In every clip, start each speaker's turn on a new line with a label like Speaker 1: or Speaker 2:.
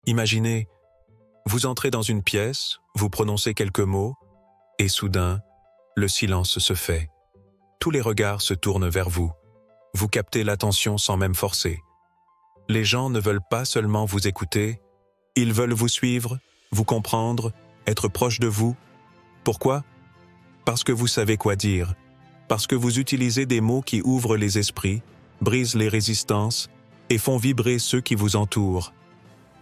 Speaker 1: Imaginez, vous entrez dans une pièce, vous prononcez quelques mots, et soudain, le silence se fait. Tous les regards se tournent vers vous. Vous captez l'attention sans même forcer. Les gens ne veulent pas seulement vous écouter, ils veulent vous suivre, vous comprendre, être proche de vous. Pourquoi? Parce que vous savez quoi dire, parce que vous utilisez des mots qui ouvrent les esprits, brisent les résistances et font vibrer ceux qui vous entourent.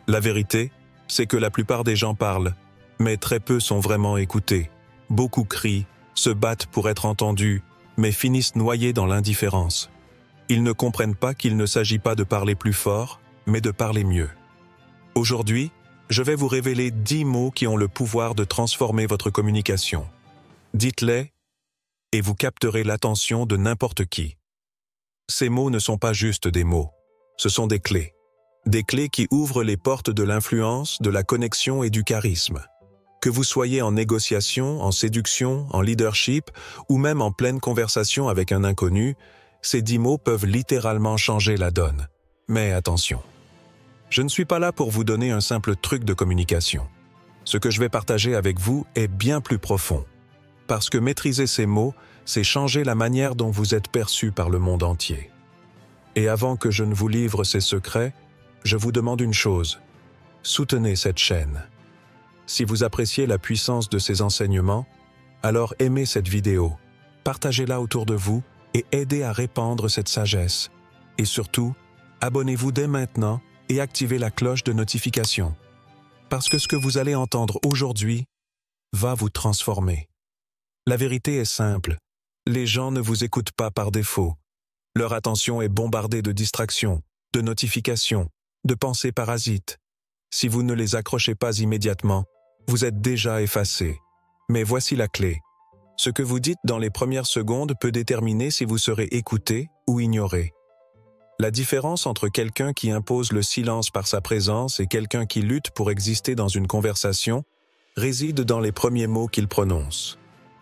Speaker 1: La vérité, c'est que la plupart des gens parlent, mais très peu sont vraiment écoutés. Beaucoup crient, se battent pour être entendus, mais finissent noyés dans l'indifférence. Ils ne comprennent pas qu'il ne s'agit pas de parler plus fort, mais de parler mieux. Aujourd'hui, je vais vous révéler 10 mots qui ont le pouvoir de transformer votre communication. Dites-les, et vous capterez l'attention de n'importe qui. Ces mots ne sont pas juste des mots, ce sont des clés. Des clés qui ouvrent les portes de l'influence, de la connexion et du charisme. Que vous soyez en négociation, en séduction, en leadership ou même en pleine conversation avec un inconnu, ces 10 mots peuvent littéralement changer la donne. Mais attention, je ne suis pas là pour vous donner un simple truc de communication. Ce que je vais partager avec vous est bien plus profond. Parce que maîtriser ces mots, c'est changer la manière dont vous êtes perçu par le monde entier. Et avant que je ne vous livre ces secrets, je vous demande une chose. Soutenez cette chaîne. Si vous appréciez la puissance de ces enseignements, alors aimez cette vidéo, partagez-la autour de vous et aidez à répandre cette sagesse. Et surtout, abonnez-vous dès maintenant et activez la cloche de notification. Parce que ce que vous allez entendre aujourd'hui va vous transformer. La vérité est simple. Les gens ne vous écoutent pas par défaut. Leur attention est bombardée de distractions, de notifications, de pensées parasites. Si vous ne les accrochez pas immédiatement, vous êtes déjà effacé. Mais voici la clé. Ce que vous dites dans les premières secondes peut déterminer si vous serez écouté ou ignoré. La différence entre quelqu'un qui impose le silence par sa présence et quelqu'un qui lutte pour exister dans une conversation réside dans les premiers mots qu'il prononce.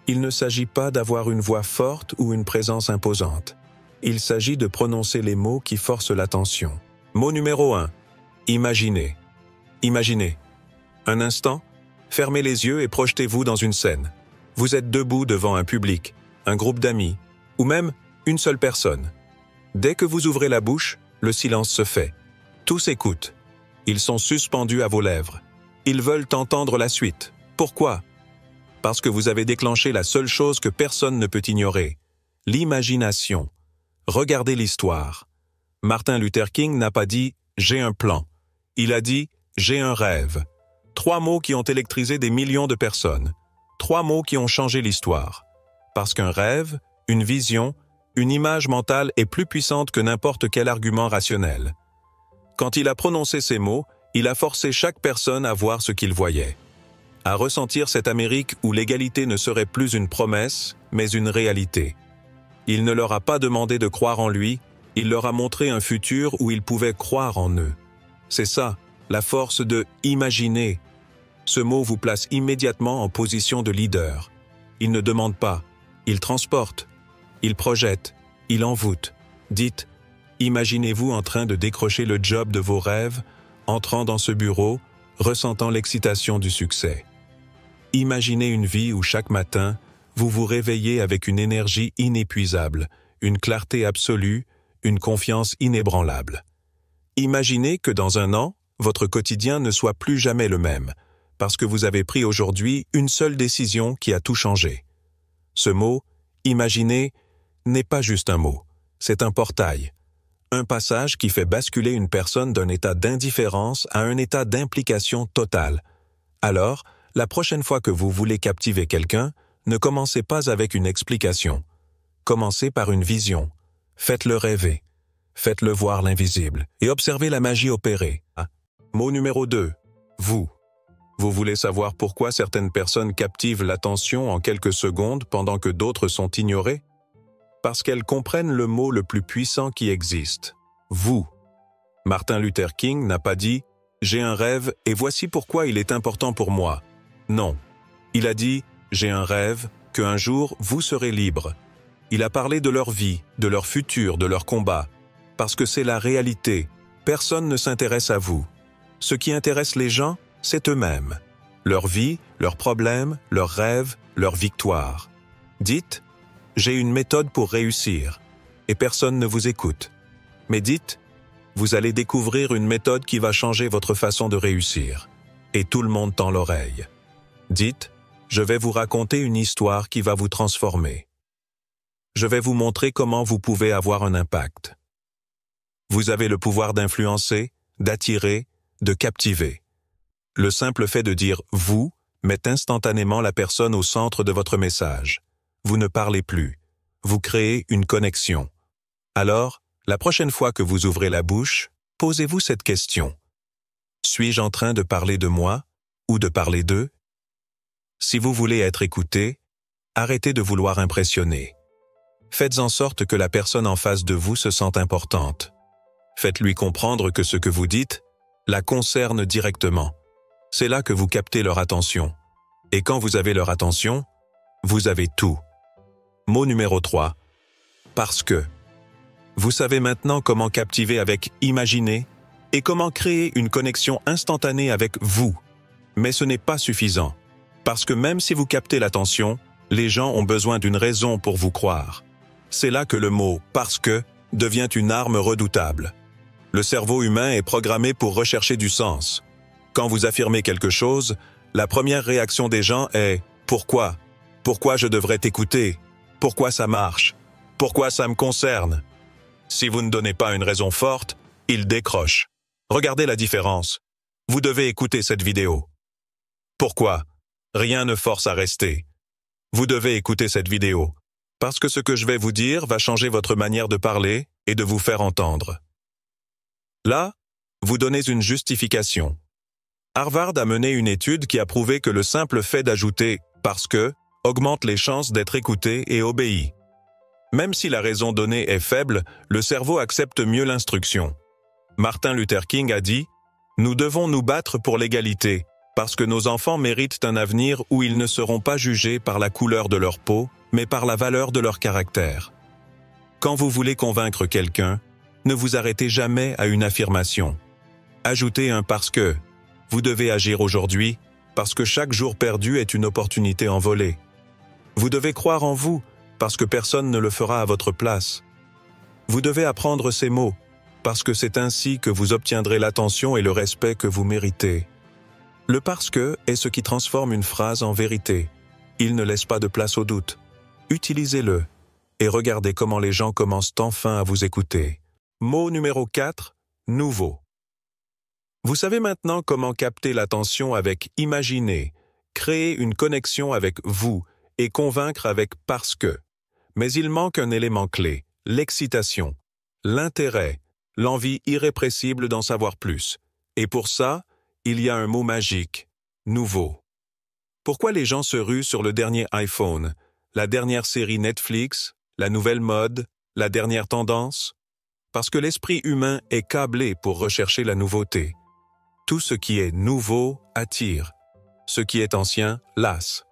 Speaker 1: Il ne s'agit pas d'avoir une voix forte ou une présence imposante. Il s'agit de prononcer les mots qui forcent l'attention. Mot numéro 1. Imaginez. Imaginez. Un instant, fermez les yeux et projetez-vous dans une scène. Vous êtes debout devant un public, un groupe d'amis, ou même une seule personne. Dès que vous ouvrez la bouche, le silence se fait. Tous écoutent. Ils sont suspendus à vos lèvres. Ils veulent entendre la suite. Pourquoi? Parce que vous avez déclenché la seule chose que personne ne peut ignorer. L'imagination. Regardez l'histoire. Martin Luther King n'a pas dit « j'ai un plan ». Il a dit « j'ai un rêve ». 3 mots qui ont électrisé des millions de personnes. 3 mots qui ont changé l'histoire. Parce qu'un rêve, une vision, une image mentale est plus puissante que n'importe quel argument rationnel. Quand il a prononcé ces mots, il a forcé chaque personne à voir ce qu'il voyait. À ressentir cette Amérique où l'égalité ne serait plus une promesse, mais une réalité. Il ne leur a pas demandé de croire en lui, il leur a montré un futur où ils pouvaient croire en eux. C'est ça, la force de « imaginer ». Ce mot vous place immédiatement en position de leader. Il ne demande pas, il transporte, il projette, il envoûte. Dites, imaginez-vous en train de décrocher le job de vos rêves, entrant dans ce bureau, ressentant l'excitation du succès. Imaginez une vie où chaque matin, vous vous réveillez avec une énergie inépuisable, une clarté absolue, une confiance inébranlable. Imaginez que dans un an, votre quotidien ne soit plus jamais le même, parce que vous avez pris aujourd'hui une seule décision qui a tout changé. Ce mot, imaginer, n'est pas juste un mot, c'est un portail. Un passage qui fait basculer une personne d'un état d'indifférence à un état d'implication totale. Alors, la prochaine fois que vous voulez captiver quelqu'un, ne commencez pas avec une explication. Commencez par une vision. Faites-le rêver. Faites-le voir l'invisible et observez la magie opérer. Mot numéro 2. Vous. Vous voulez savoir pourquoi certaines personnes captivent l'attention en quelques secondes pendant que d'autres sont ignorées? Parce qu'elles comprennent le mot le plus puissant qui existe. Vous. Martin Luther King n'a pas dit « J'ai un rêve et voici pourquoi il est important pour moi ». Non. Il a dit « J'ai un rêve, qu'un jour vous serez libre ». Il a parlé de leur vie, de leur futur, de leur combat. Parce que c'est la réalité. Personne ne s'intéresse à vous. Ce qui intéresse les gens, c'est eux-mêmes. Leur vie, leurs problèmes, leurs rêves, leurs victoires. Dites, j'ai une méthode pour réussir, et personne ne vous écoute. Mais dites, vous allez découvrir une méthode qui va changer votre façon de réussir, et tout le monde tend l'oreille. Dites, je vais vous raconter une histoire qui va vous transformer. Je vais vous montrer comment vous pouvez avoir un impact. Vous avez le pouvoir d'influencer, d'attirer, de captiver. Le simple fait de dire « vous » met instantanément la personne au centre de votre message. Vous ne parlez plus. Vous créez une connexion. Alors, la prochaine fois que vous ouvrez la bouche, posez-vous cette question. Suis-je en train de parler de moi ou de parler d'eux? Si vous voulez être écouté, arrêtez de vouloir impressionner. Faites en sorte que la personne en face de vous se sente importante. Faites-lui comprendre que ce que vous dites la concerne directement. C'est là que vous captez leur attention. Et quand vous avez leur attention, vous avez tout. Mot numéro 3. Parce que. Vous savez maintenant comment captiver avec imaginer et comment créer une connexion instantanée avec vous. Mais ce n'est pas suffisant. Parce que même si vous captez l'attention, les gens ont besoin d'une raison pour vous croire. C'est là que le mot « parce que » devient une arme redoutable. Le cerveau humain est programmé pour rechercher du sens. Quand vous affirmez quelque chose, la première réaction des gens est « pourquoi ? Pourquoi je devrais t'écouter ? Pourquoi ça marche ? Pourquoi ça me concerne ?» Si vous ne donnez pas une raison forte, ils décrochent. Regardez la différence. Vous devez écouter cette vidéo. Pourquoi ? Rien ne force à rester. Vous devez écouter cette vidéo. Parce que ce que je vais vous dire va changer votre manière de parler et de vous faire entendre. Là, vous donnez une justification. Harvard a mené une étude qui a prouvé que le simple fait d'ajouter « parce que » augmente les chances d'être écouté et obéi. Même si la raison donnée est faible, le cerveau accepte mieux l'instruction. Martin Luther King a dit « Nous devons nous battre pour l'égalité, parce que nos enfants méritent un avenir où ils ne seront pas jugés par la couleur de leur peau, mais par la valeur de leur caractère. » Quand vous voulez convaincre quelqu'un, ne vous arrêtez jamais à une affirmation. Ajoutez un « parce que ». Vous devez agir aujourd'hui, parce que chaque jour perdu est une opportunité envolée. Vous devez croire en vous, parce que personne ne le fera à votre place. Vous devez apprendre ces mots, parce que c'est ainsi que vous obtiendrez l'attention et le respect que vous méritez. Le « parce que » est ce qui transforme une phrase en vérité. Il ne laisse pas de place au doute. Utilisez-le, et regardez comment les gens commencent enfin à vous écouter. Mot numéro 4, nouveau. Vous savez maintenant comment capter l'attention avec imaginer, créer une connexion avec vous et convaincre avec parce que. Mais il manque un élément clé, l'excitation, l'intérêt, l'envie irrépressible d'en savoir plus. Et pour ça, il y a un mot magique, nouveau. Pourquoi les gens se ruent sur le dernier iPhone, la dernière série Netflix, la nouvelle mode, la dernière tendance? Parce que l'esprit humain est câblé pour rechercher la nouveauté. Tout ce qui est nouveau attire. Ce qui est ancien lasse.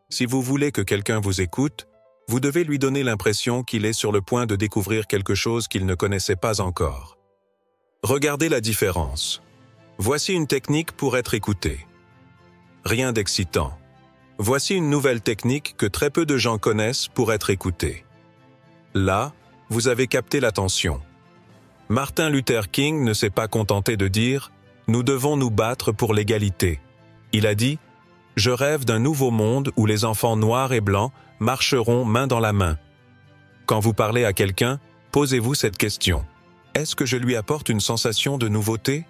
Speaker 1: Si vous voulez que quelqu'un vous écoute, vous devez lui donner l'impression qu'il est sur le point de découvrir quelque chose qu'il ne connaissait pas encore. Regardez la différence. Voici une technique pour être écouté. Rien d'excitant. Voici une nouvelle technique que très peu de gens connaissent pour être écoutés. Là, vous avez capté l'attention. Martin Luther King ne s'est pas contenté de dire « Nous devons nous battre pour l'égalité ». Il a dit « Je rêve d'un nouveau monde où les enfants noirs et blancs marcheront main dans la main ». Quand vous parlez à quelqu'un, posez-vous cette question. Est-ce que je lui apporte une sensation de nouveauté?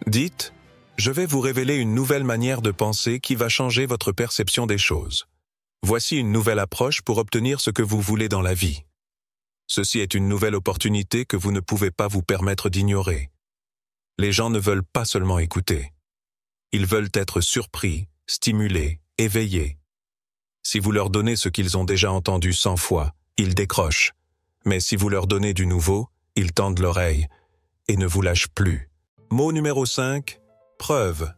Speaker 1: Dites « Je vais vous révéler une nouvelle manière de penser qui va changer votre perception des choses. Voici une nouvelle approche pour obtenir ce que vous voulez dans la vie. Ceci est une nouvelle opportunité que vous ne pouvez pas vous permettre d'ignorer. Les gens ne veulent pas seulement écouter. Ils veulent être surpris, stimulés, éveillés. Si vous leur donnez ce qu'ils ont déjà entendu 100 fois, ils décrochent. Mais si vous leur donnez du nouveau, ils tendent l'oreille et ne vous lâchent plus. Mot numéro 5, preuve.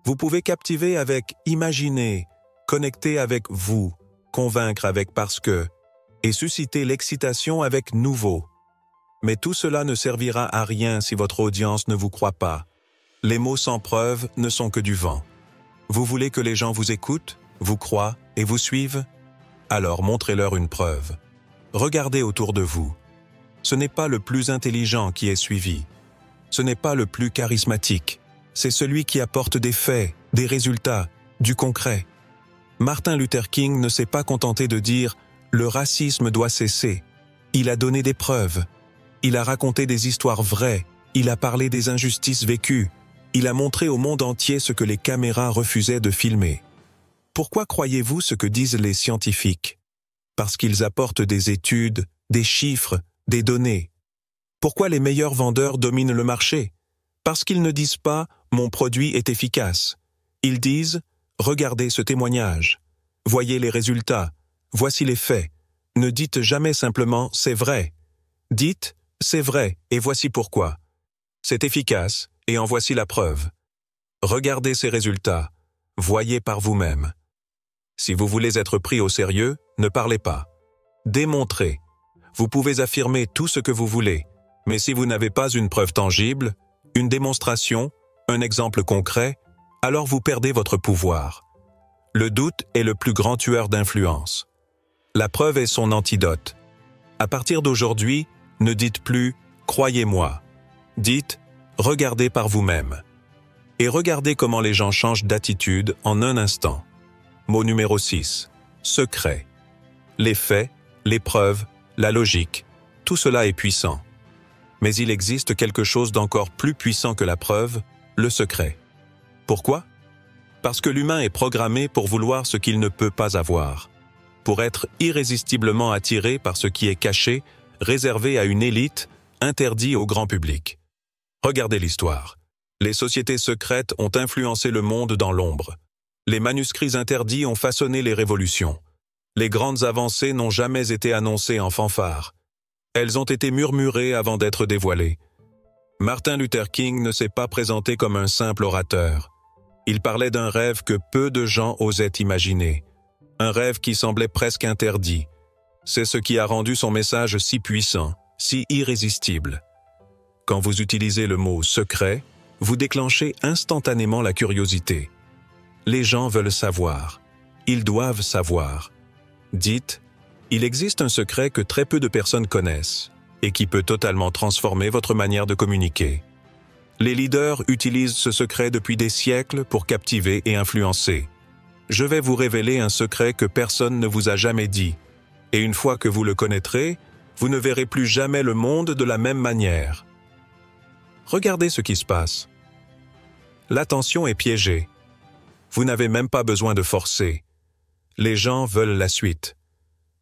Speaker 1: Vous pouvez captiver avec imaginer, connecter avec vous, convaincre avec parce que, et susciter l'excitation avec nouveau. Mais tout cela ne servira à rien si votre audience ne vous croit pas. Les mots sans preuve ne sont que du vent. Vous voulez que les gens vous écoutent, vous croient et vous suivent? Alors montrez-leur une preuve. Regardez autour de vous. Ce n'est pas le plus intelligent qui est suivi. Ce n'est pas le plus charismatique. C'est celui qui apporte des faits, des résultats, du concret. Martin Luther King ne s'est pas contenté de dire « le racisme doit cesser ». Il a donné des preuves. Il a raconté des histoires vraies. Il a parlé des injustices vécues. Il a montré au monde entier ce que les caméras refusaient de filmer. Pourquoi croyez-vous ce que disent les scientifiques? Parce qu'ils apportent des études, des chiffres, des données. Pourquoi les meilleurs vendeurs dominent le marché? Parce qu'ils ne disent pas « mon produit est efficace ». Ils disent « regardez ce témoignage, voyez les résultats, voici les faits ». Ne dites jamais simplement « c'est vrai ». Dites « c'est vrai et voici pourquoi ». C'est efficace et en voici la preuve. Regardez ces résultats, voyez par vous-même. Si vous voulez être pris au sérieux, ne parlez pas. Démontrez. Vous pouvez affirmer tout ce que vous voulez, mais si vous n'avez pas une preuve tangible, une démonstration, un exemple concret, alors vous perdez votre pouvoir. Le doute est le plus grand tueur d'influence. La preuve est son antidote. À partir d'aujourd'hui, ne dites plus « croyez-moi ». Dites « regardez par vous-même ». Et regardez comment les gens changent d'attitude en un instant. Mot numéro 6. Secret. Les faits, les preuves, la logique, tout cela est puissant. Mais il existe quelque chose d'encore plus puissant que la preuve, le secret. Pourquoi? Parce que l'humain est programmé pour vouloir ce qu'il ne peut pas avoir, pour être irrésistiblement attiré par ce qui est caché, réservé à une élite, interdit au grand public. Regardez l'histoire. Les sociétés secrètes ont influencé le monde dans l'ombre. Les manuscrits interdits ont façonné les révolutions. Les grandes avancées n'ont jamais été annoncées en fanfare. Elles ont été murmurées avant d'être dévoilées. Martin Luther King ne s'est pas présenté comme un simple orateur. Il parlait d'un rêve que peu de gens osaient imaginer. Un rêve qui semblait presque interdit. C'est ce qui a rendu son message si puissant, si irrésistible. Quand vous utilisez le mot « secret », vous déclenchez instantanément la curiosité. Les gens veulent savoir. Ils doivent savoir. Dites, il existe un secret que très peu de personnes connaissent et qui peut totalement transformer votre manière de communiquer. Les leaders utilisent ce secret depuis des siècles pour captiver et influencer. Je vais vous révéler un secret que personne ne vous a jamais dit. Et une fois que vous le connaîtrez, vous ne verrez plus jamais le monde de la même manière. Regardez ce qui se passe. L'attention est piégée. Vous n'avez même pas besoin de forcer. Les gens veulent la suite.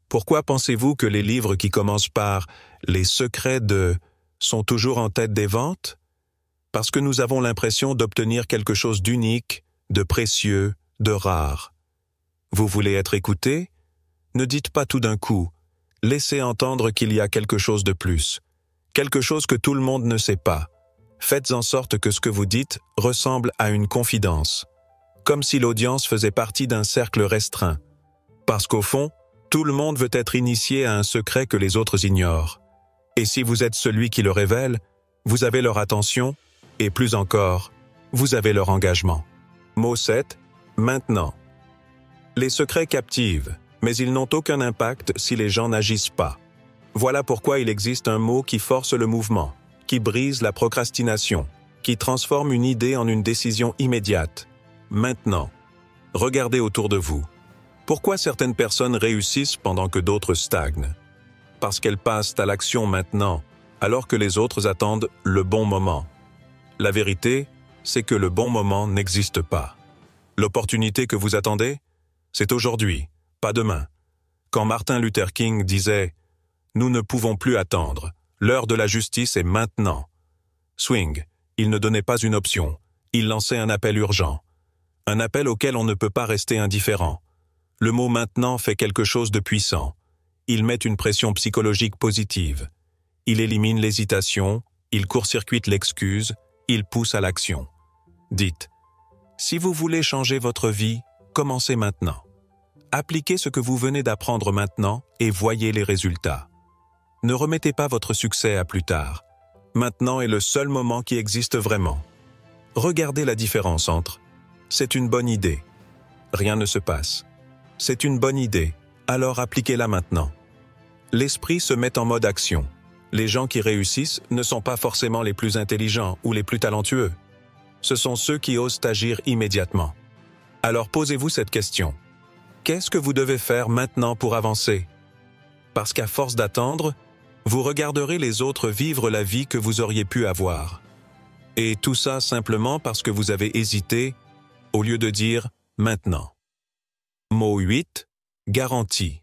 Speaker 1: Pourquoi pensez-vous que les livres qui commencent par « Les secrets de » sont toujours en tête des ventes? Parce que nous avons l'impression d'obtenir quelque chose d'unique, de précieux, de rare. Vous voulez être écouté? Ne dites pas tout d'un coup. Laissez entendre qu'il y a quelque chose de plus. Quelque chose que tout le monde ne sait pas. Faites en sorte que ce que vous dites ressemble à une confidence. Comme si l'audience faisait partie d'un cercle restreint. Parce qu'au fond, tout le monde veut être initié à un secret que les autres ignorent. Et si vous êtes celui qui le révèle, vous avez leur attention, et plus encore, vous avez leur engagement. Mot 7. Maintenant. Les secrets captivent, mais ils n'ont aucun impact si les gens n'agissent pas. Voilà pourquoi il existe un mot qui force le mouvement, qui brise la procrastination, qui transforme une idée en une décision immédiate. Maintenant. Regardez autour de vous. Pourquoi certaines personnes réussissent pendant que d'autres stagnent? Parce qu'elles passent à l'action maintenant, alors que les autres attendent le bon moment. La vérité, c'est que le bon moment n'existe pas. L'opportunité que vous attendez, c'est aujourd'hui, pas demain. Quand Martin Luther King disait « Nous ne pouvons plus attendre, l'heure de la justice est maintenant ». Swing, il ne donnait pas une option, il lançait un appel urgent. Un appel auquel on ne peut pas rester indifférent. Le mot « maintenant » fait quelque chose de puissant. Il met une pression psychologique positive. Il élimine l'hésitation, il court-circuite l'excuse, il pousse à l'action. Dites, si vous voulez changer votre vie, commencez maintenant. Appliquez ce que vous venez d'apprendre maintenant et voyez les résultats. Ne remettez pas votre succès à plus tard. Maintenant est le seul moment qui existe vraiment. Regardez la différence entre « c'est une bonne idée »,« rien ne se passe »,« c'est une bonne idée, alors appliquez-la maintenant ». L'esprit se met en mode action. Les gens qui réussissent ne sont pas forcément les plus intelligents ou les plus talentueux. Ce sont ceux qui osent agir immédiatement. Alors posez-vous cette question. Qu'est-ce que vous devez faire maintenant pour avancer? Parce qu'à force d'attendre, vous regarderez les autres vivre la vie que vous auriez pu avoir. Et tout ça simplement parce que vous avez hésité, au lieu de dire « maintenant ». Mot 8. Garantie.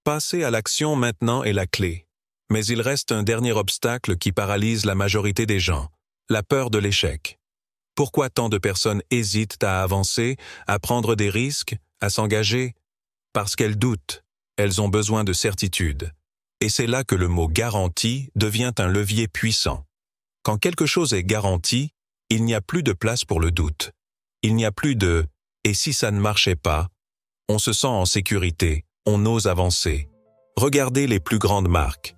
Speaker 1: Passer à l'action maintenant est la clé. Mais il reste un dernier obstacle qui paralyse la majorité des gens, la peur de l'échec. Pourquoi tant de personnes hésitent à avancer, à prendre des risques, à s'engager? Parce qu'elles doutent, elles ont besoin de certitude. Et c'est là que le mot « garantie » devient un levier puissant. Quand quelque chose est garanti, il n'y a plus de place pour le doute. Il n'y a plus de « et si ça ne marchait pas ?» On se sent en sécurité, on ose avancer. Regardez les plus grandes marques.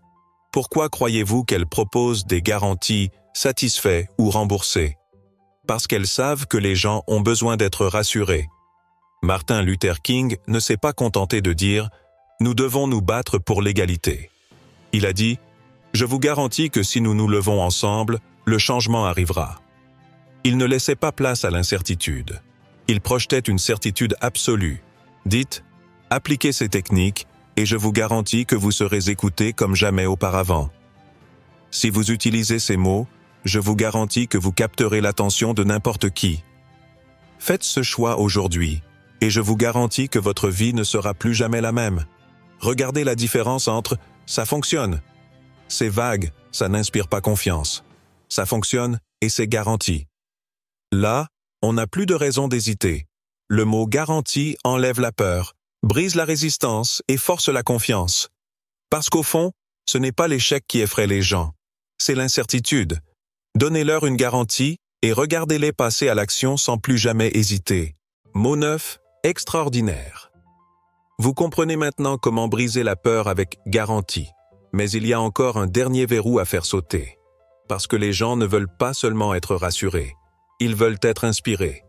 Speaker 1: Pourquoi croyez-vous qu'elles proposent des garanties satisfaits ou remboursées? Parce qu'elles savent que les gens ont besoin d'être rassurés. Martin Luther King ne s'est pas contenté de dire « Nous devons nous battre pour l'égalité ». Il a dit « Je vous garantis que si nous nous levons ensemble, le changement arrivera ». Il ne laissait pas place à l'incertitude. Il projetait une certitude absolue. Dites « Appliquez ces techniques et je vous garantis que vous serez écoutés comme jamais auparavant. Si vous utilisez ces mots, je vous garantis que vous capterez l'attention de n'importe qui. Faites ce choix aujourd'hui, et je vous garantis que votre vie ne sera plus jamais la même. Regardez la différence entre « ça fonctionne », c'est vague, ça n'inspire pas confiance. Ça fonctionne et c'est garanti. Là, on n'a plus de raison d'hésiter. Le mot « garantie » enlève la peur, brise la résistance et force la confiance. Parce qu'au fond, ce n'est pas l'échec qui effraie les gens, c'est l'incertitude. Donnez-leur une garantie et regardez-les passer à l'action sans plus jamais hésiter. Mot 9, extraordinaire. Vous comprenez maintenant comment briser la peur avec garantie. Mais il y a encore un dernier verrou à faire sauter. Parce que les gens ne veulent pas seulement être rassurés, ils veulent être inspirés.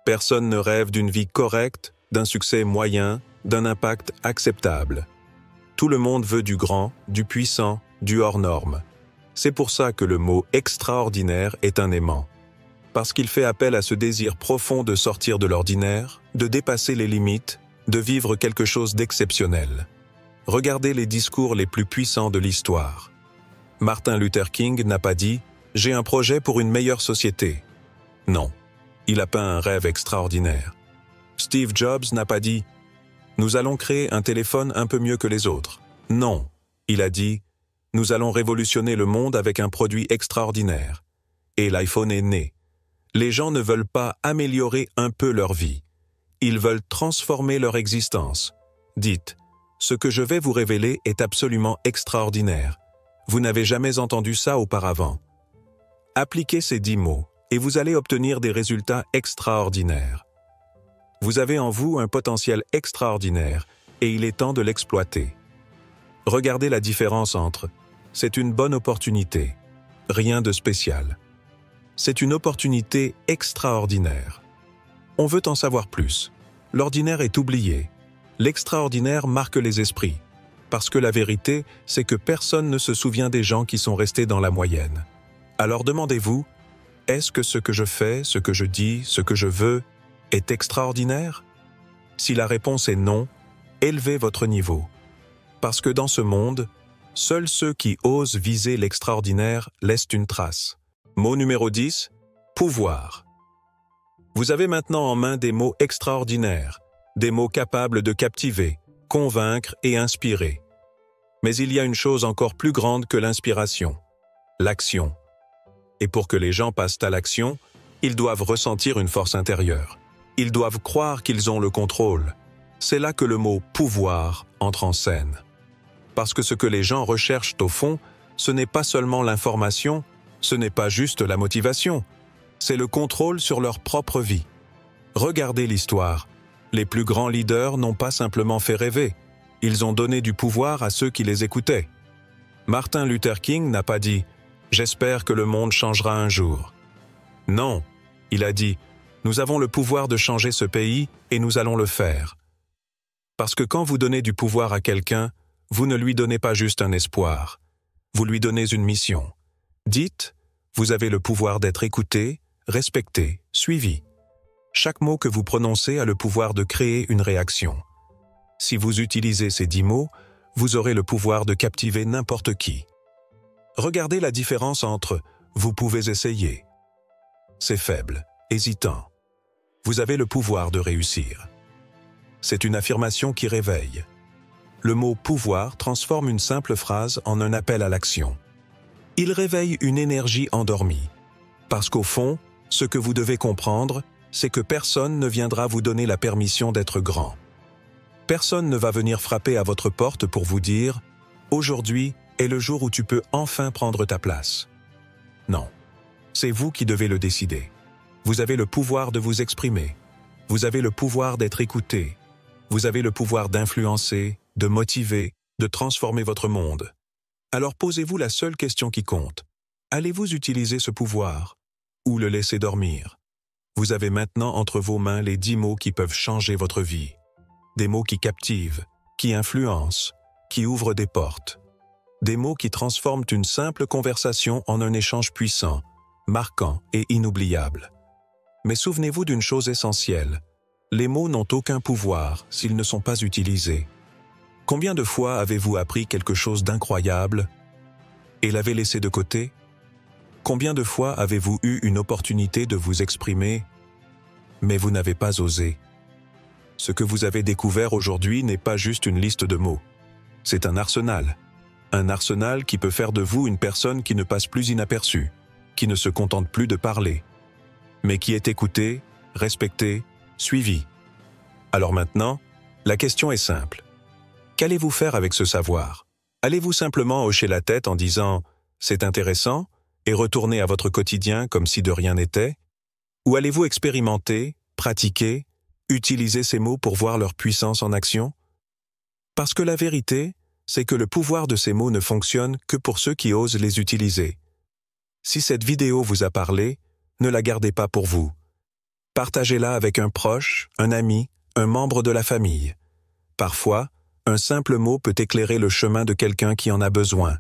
Speaker 1: Personne ne rêve d'une vie correcte, d'un succès moyen, d'un impact acceptable. Tout le monde veut du grand, du puissant, du hors norme. C'est pour ça que le mot « extraordinaire » est un aimant. Parce qu'il fait appel à ce désir profond de sortir de l'ordinaire, de dépasser les limites, de vivre quelque chose d'exceptionnel. Regardez les discours les plus puissants de l'histoire. Martin Luther King n'a pas dit « J'ai un projet pour une meilleure société ». Non, il a peint un rêve extraordinaire. Steve Jobs n'a pas dit « Nous allons créer un téléphone un peu mieux que les autres ». Non, il a dit « Nous allons révolutionner le monde avec un produit extraordinaire ». Et l'iPhone est né. Les gens ne veulent pas améliorer un peu leur vie. Ils veulent transformer leur existence. Dites « Ce que je vais vous révéler est absolument extraordinaire. Vous n'avez jamais entendu ça auparavant. » Appliquez ces 10 mots et vous allez obtenir des résultats extraordinaires. Vous avez en vous un potentiel extraordinaire et il est temps de l'exploiter. Regardez la différence entre « c'est une bonne opportunité », rien de spécial. C'est une opportunité extraordinaire. On veut en savoir plus. L'ordinaire est oublié. L'extraordinaire marque les esprits. Parce que la vérité, c'est que personne ne se souvient des gens qui sont restés dans la moyenne. Alors demandez-vous, est-ce que ce que je fais, ce que je dis, ce que je veux, est extraordinaire? Si la réponse est non, élevez votre niveau. Parce que dans ce monde, seuls ceux qui osent viser l'extraordinaire laissent une trace. Mot numéro 10, pouvoir. Vous avez maintenant en main des mots extraordinaires, des mots capables de captiver, convaincre et inspirer. Mais il y a une chose encore plus grande que l'inspiration, l'action. Et pour que les gens passent à l'action, ils doivent ressentir une force intérieure. Ils doivent croire qu'ils ont le contrôle. C'est là que le mot « pouvoir » entre en scène. Parce que ce que les gens recherchent au fond, ce n'est pas seulement l'information, ce n'est pas juste la motivation, c'est le contrôle sur leur propre vie. Regardez l'histoire. Les plus grands leaders n'ont pas simplement fait rêver, ils ont donné du pouvoir à ceux qui les écoutaient. Martin Luther King n'a pas dit « J'espère que le monde changera un jour ». Non, Il a dit, « Nous avons le pouvoir de changer ce pays et nous allons le faire. » Parce que quand vous donnez du pouvoir à quelqu'un, vous ne lui donnez pas juste un espoir. Vous lui donnez une mission. Dites, vous avez le pouvoir d'être écouté, respecté, suivi. Chaque mot que vous prononcez a le pouvoir de créer une réaction. Si vous utilisez ces 10 mots, vous aurez le pouvoir de captiver n'importe qui. Regardez la différence entre « vous pouvez essayer ». C'est faible, hésitant. Vous avez le pouvoir de réussir. C'est une affirmation qui réveille. Le mot « pouvoir » transforme une simple phrase en un appel à l'action. Il réveille une énergie endormie. Parce qu'au fond, ce que vous devez comprendre, c'est que personne ne viendra vous donner la permission d'être grand. Personne ne va venir frapper à votre porte pour vous dire « Aujourd'hui est le jour où tu peux enfin prendre ta place ». Non, c'est vous qui devez le décider. Vous avez le pouvoir de vous exprimer. Vous avez le pouvoir d'être écouté. Vous avez le pouvoir d'influencer, de motiver, de transformer votre monde. Alors posez-vous la seule question qui compte. Allez-vous utiliser ce pouvoir ou le laisser dormir? Vous avez maintenant entre vos mains les 10 mots qui peuvent changer votre vie. Des mots qui captivent, qui influencent, qui ouvrent des portes. Des mots qui transforment une simple conversation en un échange puissant, marquant et inoubliable. Mais souvenez-vous d'une chose essentielle. Les mots n'ont aucun pouvoir s'ils ne sont pas utilisés. Combien de fois avez-vous appris quelque chose d'incroyable et l'avez laissé de côté? Combien de fois avez-vous eu une opportunité de vous exprimer, mais vous n'avez pas osé? Ce que vous avez découvert aujourd'hui n'est pas juste une liste de mots. C'est un arsenal. Un arsenal qui peut faire de vous une personne qui ne passe plus inaperçue, qui ne se contente plus de parler, mais qui est écoutée, respectée, suivie. Alors maintenant, la question est simple. Qu'allez-vous faire avec ce savoir? Allez-vous simplement hocher la tête en disant « c'est intéressant » et retourner à votre quotidien comme si de rien n'était? Ou allez-vous expérimenter, pratiquer, utiliser ces mots pour voir leur puissance en action? Parce que la vérité, c'est que le pouvoir de ces mots ne fonctionne que pour ceux qui osent les utiliser. Si cette vidéo vous a parlé, ne la gardez pas pour vous. Partagez-la avec un proche, un ami, un membre de la famille. Parfois, un simple mot peut éclairer le chemin de quelqu'un qui en a besoin.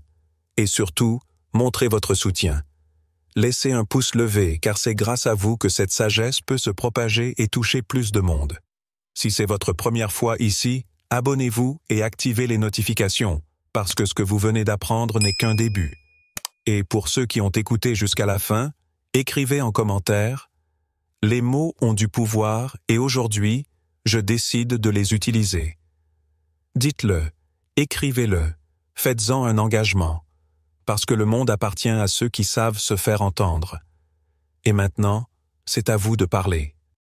Speaker 1: Et surtout, montrez votre soutien. Laissez un pouce levé, car c'est grâce à vous que cette sagesse peut se propager et toucher plus de monde. Si c'est votre première fois ici, abonnez-vous et activez les notifications, parce que ce que vous venez d'apprendre n'est qu'un début. Et pour ceux qui ont écouté jusqu'à la fin, écrivez en commentaire « Les mots ont du pouvoir et aujourd'hui, je décide de les utiliser ». Dites-le, écrivez-le, faites-en un engagement, parce que le monde appartient à ceux qui savent se faire entendre. Et maintenant, c'est à vous de parler.